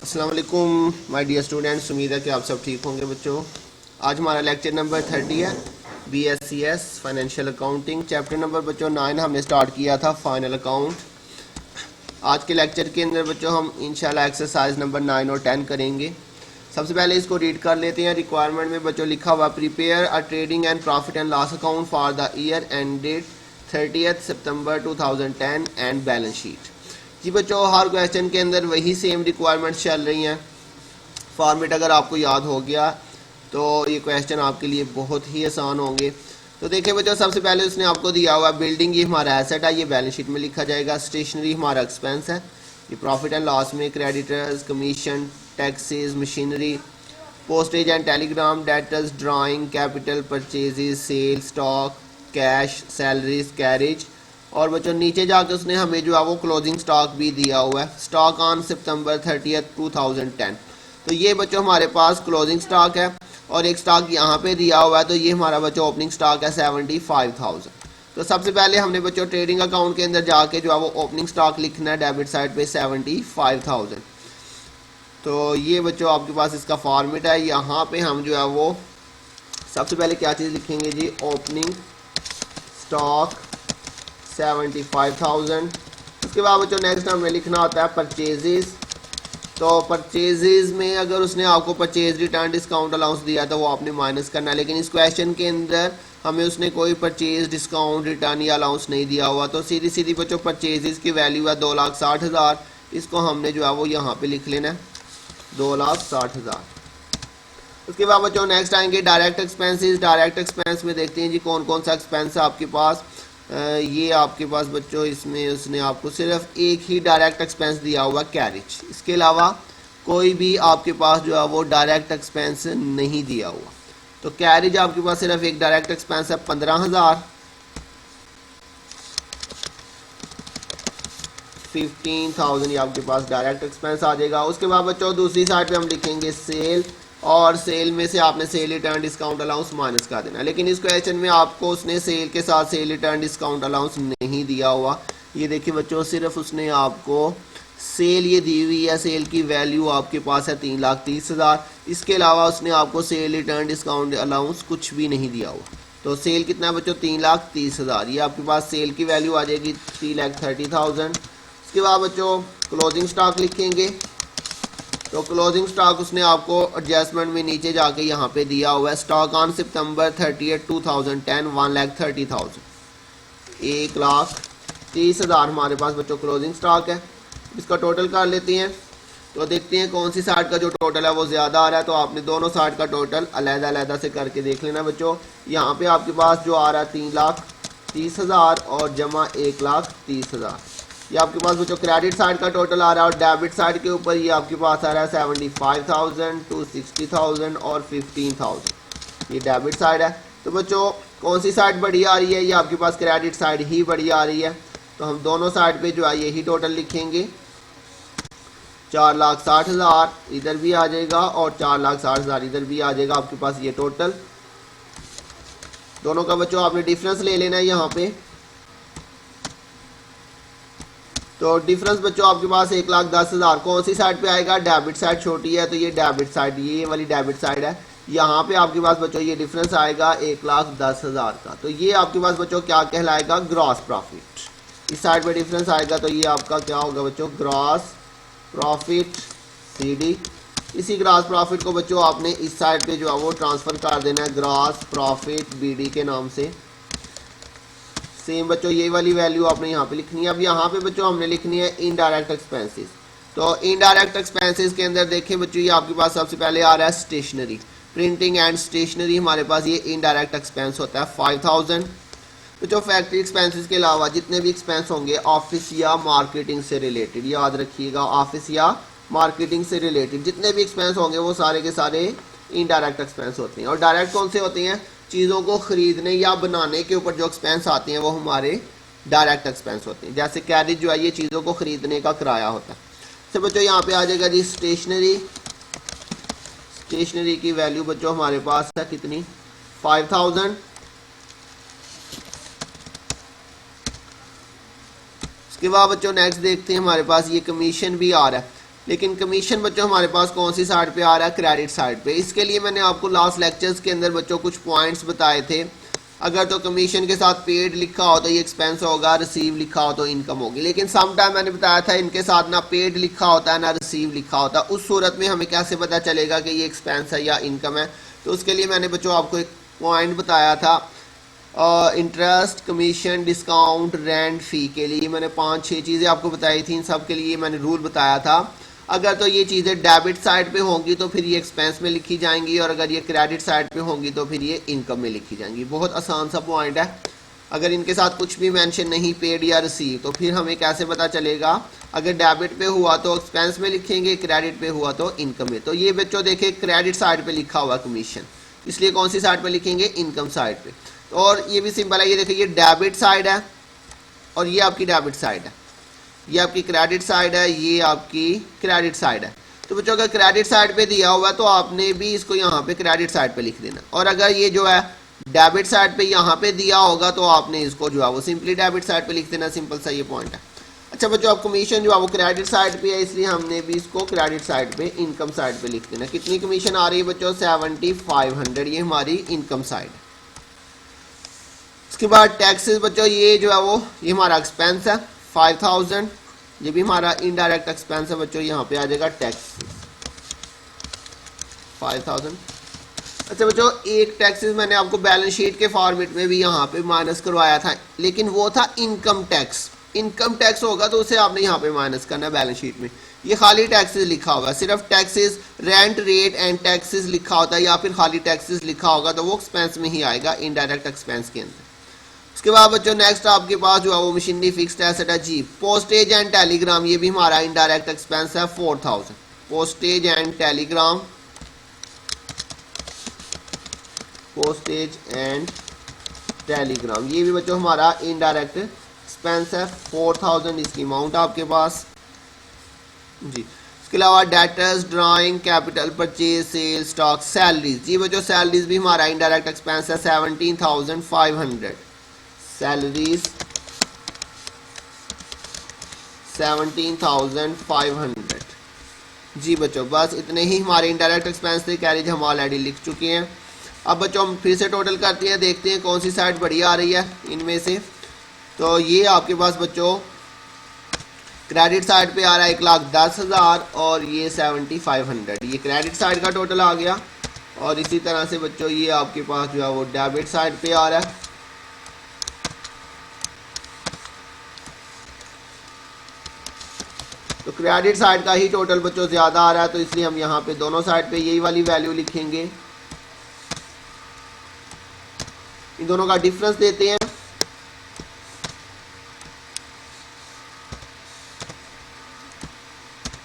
अस्सलाम वालेकुम my dear students. उम्मीद है कि आप सब ठीक होंगे बच्चों। आज हमारा लेक्चर नंबर 30 है, BSCS financial accounting. Chapter number बच्चों 9 हमने स्टार्ट किया था, फाइनल अकाउंट। आज के लेक्चर के अंदर बच्चों हम इंशाल्लाह एक्सरसाइज नंबर 9 और 10 करेंगे। सबसे पहले इसको रीड कर लेते हैं। रिक्वायरमेंट में बच्चों लिखा हुआ prepare a trading and profit and loss account for the year ended 30 सितंबर 2010 एंड बैलेंस शीट। जी बच्चों, हर क्वेश्चन के अंदर वही सेम रिक्वायरमेंट्स चल रही हैं। फॉर्मेट अगर आपको याद हो गया तो ये क्वेश्चन आपके लिए बहुत ही आसान होंगे। तो देखिए बच्चों, सबसे पहले उसने आपको दिया हुआ बिल्डिंग, ये हमारा एसेट है, ये बैलेंस शीट में लिखा जाएगा। स्टेशनरी हमारा एक्सपेंस है, ये प्रॉफिट एंड लॉस में creditors, commission, taxes, machinery, postage and telegram, debtors, drawing, capital, purchases, sale, stock, cash, salaries, carriage. और बच्चों नीचे जाकर उसने हमें जो है वो क्लोजिंग स्टॉक भी दिया हुआ है, स्टॉक ऑन सितंबर 30 2010। तो ये बच्चों हमारे पास क्लोजिंग स्टॉक है और एक स्टॉक यहाँ पे दिया हुआ है, तो ये हमारा बच्चों ओपनिंग स्टॉक है 75,000। तो सबसे पहले हमने बच्चों ट्रेडिंग अकाउंट के अंदर जाके जो है वो ओपनिंग स्टॉक लिखना है डेबिट साइड पे 75,000। तो ये बच्चों आपके पास इसका फॉर्मेट है। यहाँ पे हम जो है वो सबसे पहले क्या चीज़ लिखेंगे जी, ओपनिंग स्टॉक 75,000। उसके बाद बच्चों नेक्स्ट हमें लिखना होता है परचेजेस। तो परचेजेस में अगर उसने आपको परचेज रिटर्न डिस्काउंट अलाउंस दिया तो वो आपने माइनस करना है, लेकिन इस क्वेश्चन के अंदर हमें उसने कोई परचेज डिस्काउंट रिटर्न या अलाउंस नहीं दिया हुआ। तो सीधी सीधी बच्चों परचेजेस की वैल्यू है 2,60,000। इसको हमने जो है वो यहाँ पे लिख लेना है 2,60,000। उसके बाद बच्चों नेक्स्ट आएंगे डायरेक्ट एक्सपेंसेस। डायरेक्ट एक्सपेंस में देखते हैं जी कौन कौन सा एक्सपेंस है आपके पास। ये आपके पास बच्चों इसमें उसने आपको सिर्फ एक ही डायरेक्ट एक्सपेंस दिया हुआ कैरेज, इसके अलावा कोई भी आपके पास जो है वो डायरेक्ट एक्सपेंस नहीं दिया हुआ। तो कैरेज आपके पास सिर्फ एक डायरेक्ट एक्सपेंस है 15,000, 15,000 ये आपके पास डायरेक्ट एक्सपेंस आ जाएगा। उसके बाद बच्चों दूसरी साइड पे हम लिखेंगे सेल, और सेल में से आपने cell return discount allowance minus कर देना। लेकिन इस क्वेश्चन में आपको उसने सेल के साथ सेल रिटर्न डिस्काउंट अलाउंस नहीं दिया हुआ। ये देखिए बच्चों, सिर्फ उसने आपको सेल ये दी हुई है, सेल की वैल्यू आपके पास है 3,30,000। इसके अलावा उसने आपको सेल रिटर्न डिस्काउंट अलाउंस कुछ भी नहीं दिया हुआ। तो सेल कितना है बच्चों, 3,30,000। ये आपके पास सेल की वैल्यू आ जाएगी 3,30,000। उसके बाद बच्चों क्लोजिंग स्टॉक लिखेंगे। तो क्लोजिंग स्टॉक उसने आपको एडजस्टमेंट में नीचे जाके यहाँ पे दिया हुआ है, स्टॉक ऑन सितंबर 30 2010 1,30,000, 1,30,000 हमारे पास बच्चों क्लोजिंग स्टॉक है। इसका टोटल कर लेते हैं। तो देखते हैं कौन सी साइड का जो टोटल है वो ज़्यादा आ रहा है। तो आपने दोनों साइड का टोटल अलग-अलग से करके देख लेना बच्चों। यहाँ पे आपके पास जो आ रहा है 3,30,000 और जमा 1,30,000, ये आपके पास बच्चों क्रेडिट साइड का टोटल आ रहा है। और डेबिट साइड के ऊपर ये आपके पास आ रहा है 75,000, 260,000 और 15,000, ये डेबिट साइड है। तो बच्चों कौन सी साइड बड़ी आ रही है, ये आपके पास क्रेडिट साइड ही बड़ी आ रही है। तो हम दोनों साइड पे जो है यही टोटल लिखेंगे, 4,60,000 इधर भी आ जाएगा और 4,60,000 इधर भी आ जाएगा आपके पास ये टोटल। दोनों का बच्चों आपने डिफरेंस ले लेना है यहाँ पे। तो डिफरेंस बच्चों आपके पास 1,10,000 कौन सी साइड पे आएगा, डेबिट साइड छोटी है तो ये डेबिट साइड, ये वाली डेबिट साइड है। यहाँ पे आपके पास बच्चों ये डिफरेंस आएगा 1,10,000 का। तो ये आपके पास बच्चों क्या कहलाएगा, ग्रॉस प्रॉफिट। इस साइड पे डिफरेंस आएगा तो ये आपका क्या होगा बच्चों, ग्रॉस प्रॉफिट CD। इसी ग्रॉस प्रॉफिट को बच्चों आपने इस साइड पे जो है वो ट्रांसफर कर देना है ग्रॉस प्रॉफिट BD के नाम से। सेम बच्चों ये वाली वैल्यू आपने यहाँ पे लिखनी है। अब यहाँ पे बच्चों हमने लिखनी है इनडायरेक्ट एक्सपेंसेस। तो इनडायरेक्ट एक्सपेंसेस के अंदर देखें बच्चों, ये आपके पास सबसे पहले आ रहा है स्टेशनरी, प्रिंटिंग एंड स्टेशनरी हमारे पास ये इनडायरेक्ट एक्सपेंस होता है 5,000। बच्चों फैक्ट्री एक्सपेंसेस के अलावा जितने भी एक्सपेंस होंगे ऑफिस या मार्केटिंग से रिलेटेड, याद रखिएगा, ऑफिस या मार्केटिंग से रिलेटेड जितने भी एक्सपेंस होंगे वो सारे के सारे इनडायरेक्ट एक्सपेंस होते हैं। और डायरेक्ट कौन से होते हैं, चीज़ों को खरीदने या बनाने के ऊपर जो एक्सपेंस आते हैं वो हमारे डायरेक्ट एक्सपेंस होते हैं। जैसे कैरेज जो है ये चीज़ों को खरीदने का किराया होता है। तो बच्चों यहाँ पे आ जाएगा जी स्टेशनरी। स्टेशनरी की वैल्यू बच्चों हमारे पास है कितनी, 5,000। उसके बाद बच्चों नेक्स्ट देखते हैं, हमारे पास ये कमीशन भी आ रहा है। लेकिन कमीशन बच्चों हमारे पास कौन सी साइड पे आ रहा है, क्रेडिट साइड पे। इसके लिए मैंने आपको लास्ट लेक्चर्स के अंदर बच्चों कुछ पॉइंट्स बताए थे। अगर तो कमीशन के साथ पेड लिखा हो तो ये एक्सपेंस होगा, रिसीव लिखा हो तो इनकम होगी। लेकिन सम टाइम मैंने बताया था इनके साथ ना पेड लिखा होता है ना रिसीव लिखा होता है। उस सूरत में हमें कैसे पता चलेगा कि ये एक्सपेंस है या इनकम है? तो उसके लिए मैंने बच्चों आपको एक पॉइंट बताया था, इंटरेस्ट, कमीशन, डिस्काउंट, रेंट, फ़ी के लिए मैंने 5-6 चीज़ें आपको बताई थी। इन सब के लिए मैंने रूल बताया था। अगर तो ये चीज़ें डेबिट साइड पे होंगी तो फिर ये एक्सपेंस में लिखी जाएंगी, और अगर ये क्रेडिट साइड पे होंगी तो फिर ये इनकम में लिखी जाएंगी। बहुत आसान सा पॉइंट है। अगर इनके साथ कुछ भी मेंशन नहीं, पेड या रिसीव, तो फिर हमें कैसे पता चलेगा? अगर डेबिट पे हुआ तो एक्सपेंस में लिखेंगे, क्रेडिट पे हुआ तो इनकम में। तो ये बच्चों देखें क्रेडिट साइड पे लिखा हुआ कमीशन, इसलिए कौन सी साइड पे लिखेंगे? इनकम साइड पे। और ये भी सिंपल है, ये देखिए ये डेबिट साइड है और ये आपकी डेबिट साइड है, ये आपकी क्रेडिट साइड है, ये आपकी क्रेडिट साइड है। तो बच्चों अगर क्रेडिट साइड पे दिया हुआ है तो आपने भी इसको यहाँ पे क्रेडिट साइड पे लिख देना, और अगर ये जो है डेबिट साइड पे यहाँ पे दिया होगा तो आपने इसको जो है वो सिंपली डेबिट साइड पे लिख देना। सिंपल सा ये पॉइंट है। अच्छा बच्चों अब कमीशन जो है वो क्रेडिट साइड पे है, इसलिए हमने भी इसको क्रेडिट साइड पे, इनकम साइड पे लिख देना। कितनी कमीशन आ रही है बच्चों? 7500, ये हमारी इनकम साइड है। उसके बाद टैक्सेस बच्चों, ये जो है वो ये हमारा एक्सपेंस है 5000, ये भी हमारा इनडायरेक्ट एक्सपेंस है बच्चों। यहाँ पे आ जाएगा टैक्स 5000। अच्छा बच्चों एक टैक्सेस मैंने आपको बैलेंस शीट के फॉर्मेट में भी यहाँ पे माइनस करवाया था, लेकिन वो था इनकम टैक्स। इनकम टैक्स होगा तो उसे आपने यहाँ पे माइनस करना है बैलेंस शीट में। ये खाली टैक्सेस लिखा होगा, सिर्फ taxes, rent, rate and taxes लिखा होता है, या फिर खाली टैक्सेस लिखा होगा तो वो एक्सपेंस में ही आएगा, इनडायरेक्ट एक्सपेंस के अंदर। उसके बाद बच्चों नेक्स्ट आपके पास जो है वो मशीनरी फिक्स्ड एसेट है जी। पोस्टेज एंड टेलीग्राम, ये भी हमारा इनडायरेक्ट एक्सपेंस है 4000। Postage and Telegram, postage and Telegram, ये भी बच्चों हमारा इनडायरेक्ट एक्सपेंस है 4000, इसकी अमाउंट आपके पास जी। इसके अलावा debtors, drawing, capital purchase, sale, stock, salaries, जी बच्चों सैलरीज भी हमारा इनडायरेक्ट एक्सपेंस है 17500। सैलरीज 17500 जी बच्चों। बस इतने ही हमारे इनडायरेक्ट एक्सपेंस थे, कैरेज हम ऑलरेडी लिख चुके हैं। अब बच्चों हम फिर से टोटल करते हैं, देखते हैं कौन सी साइड बढ़िया आ रही है इनमें से। तो ये आपके पास बच्चों क्रेडिट साइड पे आ रहा है 1,10,000 और ये 7500, ये क्रेडिट साइड का टोटल आ गया। और इसी तरह से बच्चों ये आपके पास जो है वो डेबिट साइड पे आ रहा है। तो क्रेडिट साइड का ही टोटल बच्चों ज़्यादा आ रहा है, तो इसलिए हम यहाँ पे दोनों साइड पे यही वाली वैल्यू लिखेंगे। इन दोनों का डिफरेंस देते हैं।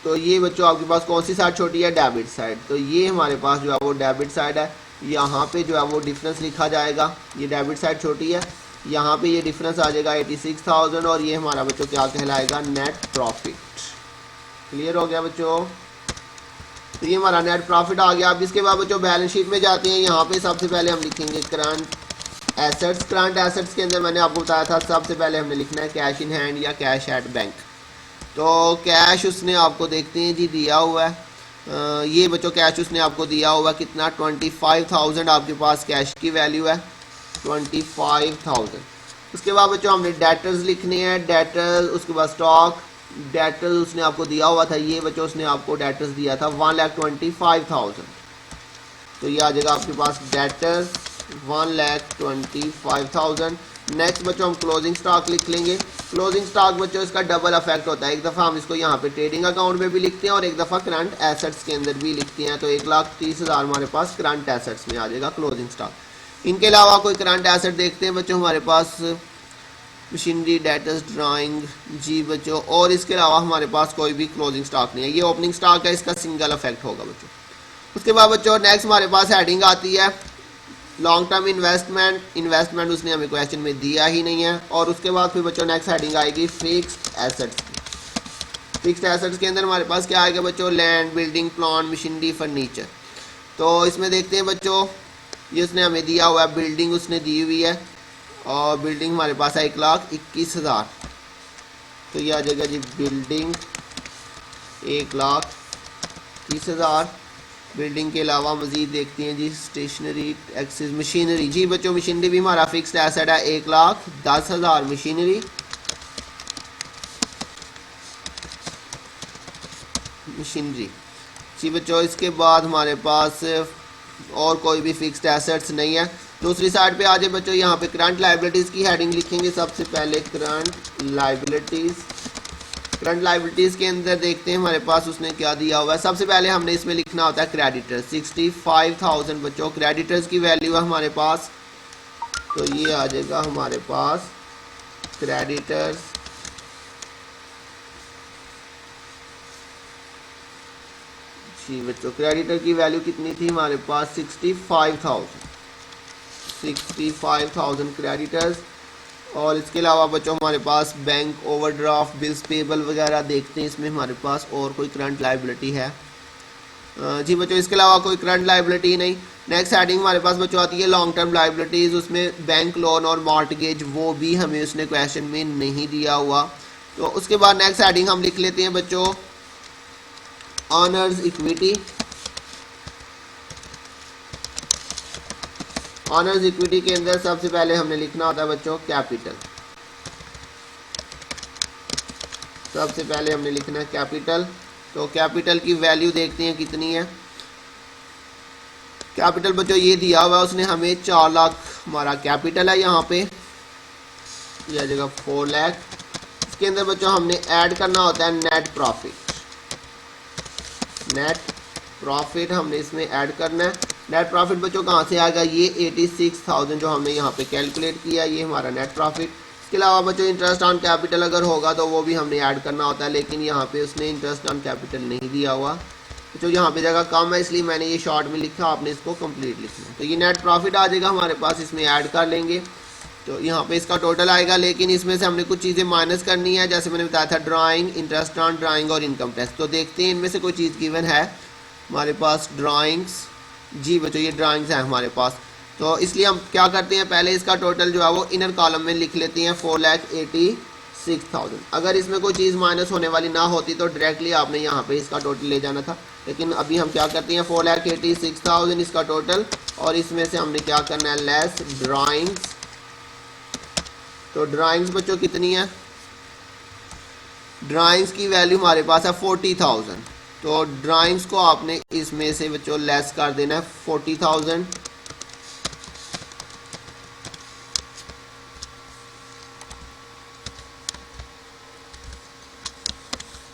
तो ये बच्चों आपके पास कौन सी साइड छोटी है? Debit side. तो ये हमारे पास जो है वो डेबिट साइड है, यहाँ पे जो है वो डिफरेंस लिखा जाएगा। ये डेबिट साइड छोटी है, यहाँ पे ये डिफरेंस आ जाएगा 86,000, और ये हमारा बच्चों क्या कहलाएगा? Net profit. क्लियर हो गया बच्चों? तो ये हमारा नेट प्रॉफिट आ गया। अब इसके बाद बच्चों बैलेंस शीट में जाते हैं। यहाँ पे सबसे पहले हम लिखेंगे करंट एसेट्स। करंट एसेट्स के अंदर मैंने आपको बताया था सबसे पहले हमने लिखना है कैश इन हैंड या कैश एट बैंक। तो कैश उसने आपको देखते हैं जी दिया हुआ है, ये बच्चों कैश उसने आपको दिया हुआ है कितना? 25,000 आपके पास कैश की वैल्यू है, 25,000। उसके बाद बच्चों हमने डेटर्स लिखने हैं, डेटर्स। उसके बाद स्टॉक, डेटर्स उसने आपको दिया हुआ था, ये बच्चों उसने आपको डेटर्स दिया था 1,25,000। तो ये आ जाएगा आपके पास डेटर्स 1,25,000। नेक्स्ट बच्चों हम क्लोजिंग स्टॉक लिख लेंगे। क्लोजिंग स्टॉक बच्चों इसका डबल इफेक्ट होता है, एक दफ़ा हम इसको यहाँ पे ट्रेडिंग अकाउंट में भी लिखते हैं और एक दफ़ा करंट एसेट्स के अंदर भी लिखते हैं। तो 1,30,000 हमारे पास करंट एसेट्स में आ जाएगा क्लोजिंग स्टॉक। इनके अलावा कोई करंट एसेट देखते हैं बच्चों हमारे पास, मशीनरी, डेटर्स, ड्राइंग जी बच्चों, और इसके अलावा हमारे पास कोई भी क्लोजिंग स्टॉक नहीं है। ये ओपनिंग स्टॉक है, इसका सिंगल इफेक्ट होगा बच्चों। उसके बाद बच्चों नेक्स्ट हमारे पास हेडिंग आती है लॉन्ग टर्म इन्वेस्टमेंट। इन्वेस्टमेंट उसने हमें क्वेश्चन में दिया ही नहीं है। और उसके बाद फिर बच्चों नेक्स्ट हेडिंग आएगी फिक्स्ड एसेट्स। फिक्स्ड एसेट्स के अंदर हमारे पास क्या आएगा बच्चों? Land, building, plant, machinery, furniture. तो इसमें देखते हैं बच्चों, ये उसने हमें दिया हुआ है, बिल्डिंग उसने दी हुई है, और बिल्डिंग हमारे पास है 1,21,000। तो ये आ जाएगा जी बिल्डिंग 1,21,000। 30,000। बिल्डिंग के अलावा मजीद देखते हैं जी स्टेशनरी एक्सेस मशीनरी। जी बच्चों मशीनरी भी हमारा फिक्स्ड एसेट है 1,10,000 मशीनरी। मशीनरी जी बच्चों, इसके बाद हमारे पास और कोई भी फिक्स्ड एसेट्स नहीं है। दूसरी साइड पे आ जाए बच्चों, यहाँ पे करंट लाइबिलिटीज़ की हेडिंग लिखेंगे। सबसे पहले करंट लाइबिलिटीज़। करंट लाइबिलिटीज़ के अंदर देखते हैं हमारे पास उसने क्या दिया हुआ है। सबसे पहले हमने इसमें लिखना होता है क्रेडिटर्स 65,000 बच्चों। क्रेडिटर्स की वैल्यू है हमारे पास, तो ये आ जाएगा हमारे पास क्रेडिटर्स जी बच्चों। क्रेडिटर की वैल्यू कितनी थी हमारे पास 65,000 क्रेडिटर्स। और इसके अलावा बच्चों हमारे पास बैंक ओवरड्राफ्ट बिल्स पेबल वगैरह देखते हैं। इसमें हमारे पास और कोई करंट लाइबिलिटी है जी बच्चों, इसके अलावा कोई करंट लाइबिलिटी नहीं। नेक्स्ट हेडिंग हमारे पास बच्चों आती है लॉन्ग टर्म लाइबिलिटीज़। उसमें बैंक लोन और मॉर्टगेज वो भी हमें उसने क्वेश्चन में नहीं दिया हुआ। तो उसके बाद नेक्स्ट हेडिंग हम लिख लेते हैं बच्चों ऑनर्स इक्विटी। ऑनर्स इक्विटी के अंदर सबसे पहले हमने लिखना होता है बच्चों कैपिटल। सबसे पहले हमने लिखना है कैपिटल। तो कैपिटल की वैल्यू देखते हैं कितनी है। कैपिटल बच्चों ये दिया हुआ है उसने हमें 4 लाख हमारा कैपिटल है यहाँ पे, यह जगह 4 लाख। इसके अंदर बच्चों हमने ऐड करना होता है नेट प्रॉफिट। नेट प्रॉफिट हमने इसमें ऐड करना है। नेट प्रॉफिट बच्चों कहाँ से आएगा, ये 86,000 जो हमने यहाँ पे कैलकुलेट किया, ये हमारा नेट प्रॉफिट। इसके अलावा बच्चों इंटरेस्ट ऑन कैपिटल अगर होगा तो वो भी हमने ऐड करना होता है, लेकिन यहाँ पे उसने इंटरेस्ट ऑन कैपिटल नहीं दिया हुआ। तो यहाँ पे जगह कम है इसलिए मैंने ये शॉर्ट में लिखा, आपने इसको कंप्लीट लिखना। तो ये नेट प्रॉफिट आ जाएगा हमारे पास, इसमें ऐड कर लेंगे तो यहाँ पे इसका टोटल आएगा। लेकिन इसमें से हमने कुछ चीज़ें माइनस करनी है, जैसे मैंने बताया था ड्राइंग, इंटरेस्ट ऑन ड्राइंग और इनकम टैक्स। तो देखते हैं इनमें से कोई चीज़ गिवन है हमारे पास। ड्राइंग्स जी बच्चों ये ड्राइंग्स हैं हमारे पास। तो इसलिए हम क्या करते हैं, पहले इसका टोटल जो है वो इनर कॉलम में लिख लेते हैं 4,86,000। अगर इसमें कोई चीज़ माइनस होने वाली ना होती तो डायरेक्टली आपने यहाँ पे इसका टोटल ले जाना था, लेकिन अभी हम क्या करते हैं 4,86,000 इसका टोटल, और इसमें से हमने क्या करना है लेस ड्राइंग्स। तो ड्राइंग्स बच्चों कितनी है, ड्राइंग्स की वैल्यू हमारे पास है 40,000। तो ड्राइंग्स को आपने इसमें से बच्चों लेस कर देना है 40,000।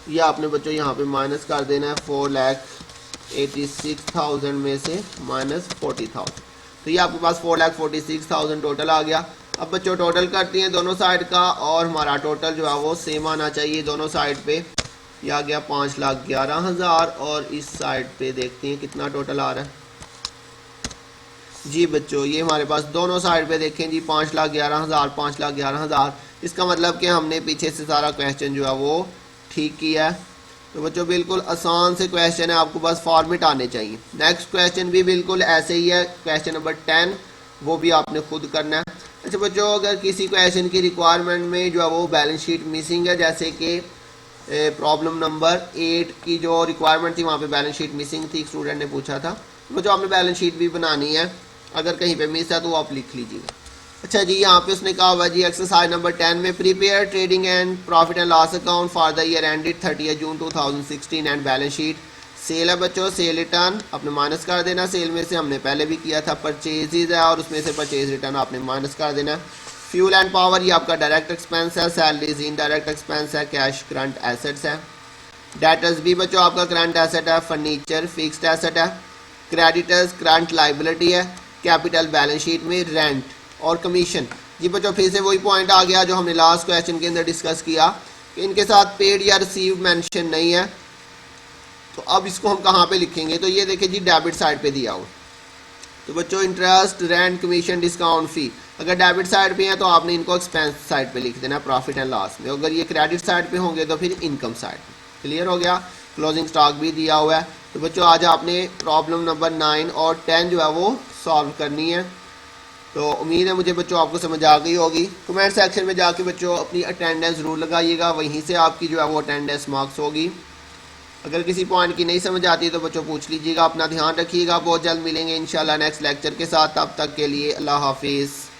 ये आपने बच्चों यहाँ पे माइनस कर देना है 4,86,000 में से माइनस 40,000। तो ये आपके पास 4,46,000 टोटल आ गया। अब बच्चों टोटल करते हैं दोनों साइड का, और हमारा टोटल जो है वो सेम आना चाहिए दोनों साइड पे। यह आ गया 5,11,000, और इस साइड पे देखते हैं कितना टोटल आ रहा है। जी बच्चों ये हमारे पास दोनों साइड पे देखें जी 5,11,000 5,11,000। इसका मतलब कि हमने पीछे से सारा क्वेश्चन जो है वो ठीक किया है। तो बच्चों बिल्कुल आसान से क्वेश्चन है, आपको बस फॉर्मेट आने चाहिए। नेक्स्ट क्वेश्चन भी बिल्कुल ऐसे ही है, क्वेश्चन नंबर 10, वो भी आपने खुद करना है। अच्छा बच्चों अगर किसी क्वेश्चन की रिक्वायरमेंट में जो है वो बैलेंस शीट मिसिंग है, जैसे कि प्रॉब्लम नंबर 8 की जो रिक्वायरमेंट थी वहाँ पे बैलेंस शीट मिसिंग थी, स्टूडेंट ने पूछा था, तो बच्चों आपने बैलेंस शीट भी बनानी है। अगर कहीं पे मिस है तो आप लिख लीजिएगा। अच्छा जी यहाँ पे उसने कहा हुआ जी एक्सरसाइज नंबर 10 में prepare trading and profit and loss account for the year ended 30 June 2016 and balance sheet. Sale है बच्चों, सेल रिटर्न आपने माइनस कर देना। सेल में से हमने पहले भी किया था परचेजेज है, और उसमें से परचेज रिटर्न आपने माइनस कर देना। फ्यूल एंड पावर ये आपका डायरेक्ट एक्सपेंस है। सैलरीज इनडायरेक्ट एक्सपेंस है। कैश करंट एसेट्स है। डेटर्स भी बच्चों आपका करंट एसेट है। फर्नीचर फिक्स्ड एसेट है। क्रेडिटर्स करंट लाइबिलिटी है। कैपिटल बैलेंस शीट में रेंट और कमीशन। जी बच्चों फिर से वही पॉइंट आ गया जो हमने लास्ट क्वेश्चन के अंदर डिस्कस किया कि इनके साथ पेड या रिसीव मेंशन नहीं है। तो अब इसको हम कहाँ पे लिखेंगे, तो ये देखिए जी डेबिट साइड पे दिया हुआ। तो बच्चों इंटरेस्ट रेंट कमीशन डिस्काउंट फी अगर डेबिट साइड पे है तो आपने इनको एक्सपेंस साइड पे लिख देना प्रॉफिट एंड लॉस में। अगर ये क्रेडिट साइड पे होंगे तो फिर इनकम साइड पे। क्लियर हो गया। क्लोजिंग स्टॉक भी दिया हुआ है। तो बच्चों आज आपने प्रॉब्लम नंबर 9 और 10 जो है वो सॉल्व करनी है। तो उम्मीद है मुझे बच्चों आपको समझ आ गई होगी। कमेंट सेक्शन में जाके बच्चों अपनी अटेंडेंस जरूर लगाइएगा, वहीं से आपकी जो है वो अटेंडेंस मार्क्स होगी। अगर किसी पॉइंट की नहीं समझ आती तो बच्चों पूछ लीजिएगा। अपना ध्यान रखिएगा, बहुत जल्द मिलेंगे इंशाल्लाह नेक्स्ट लेक्चर के साथ। तब तक के लिए अल्लाह हाफिज़।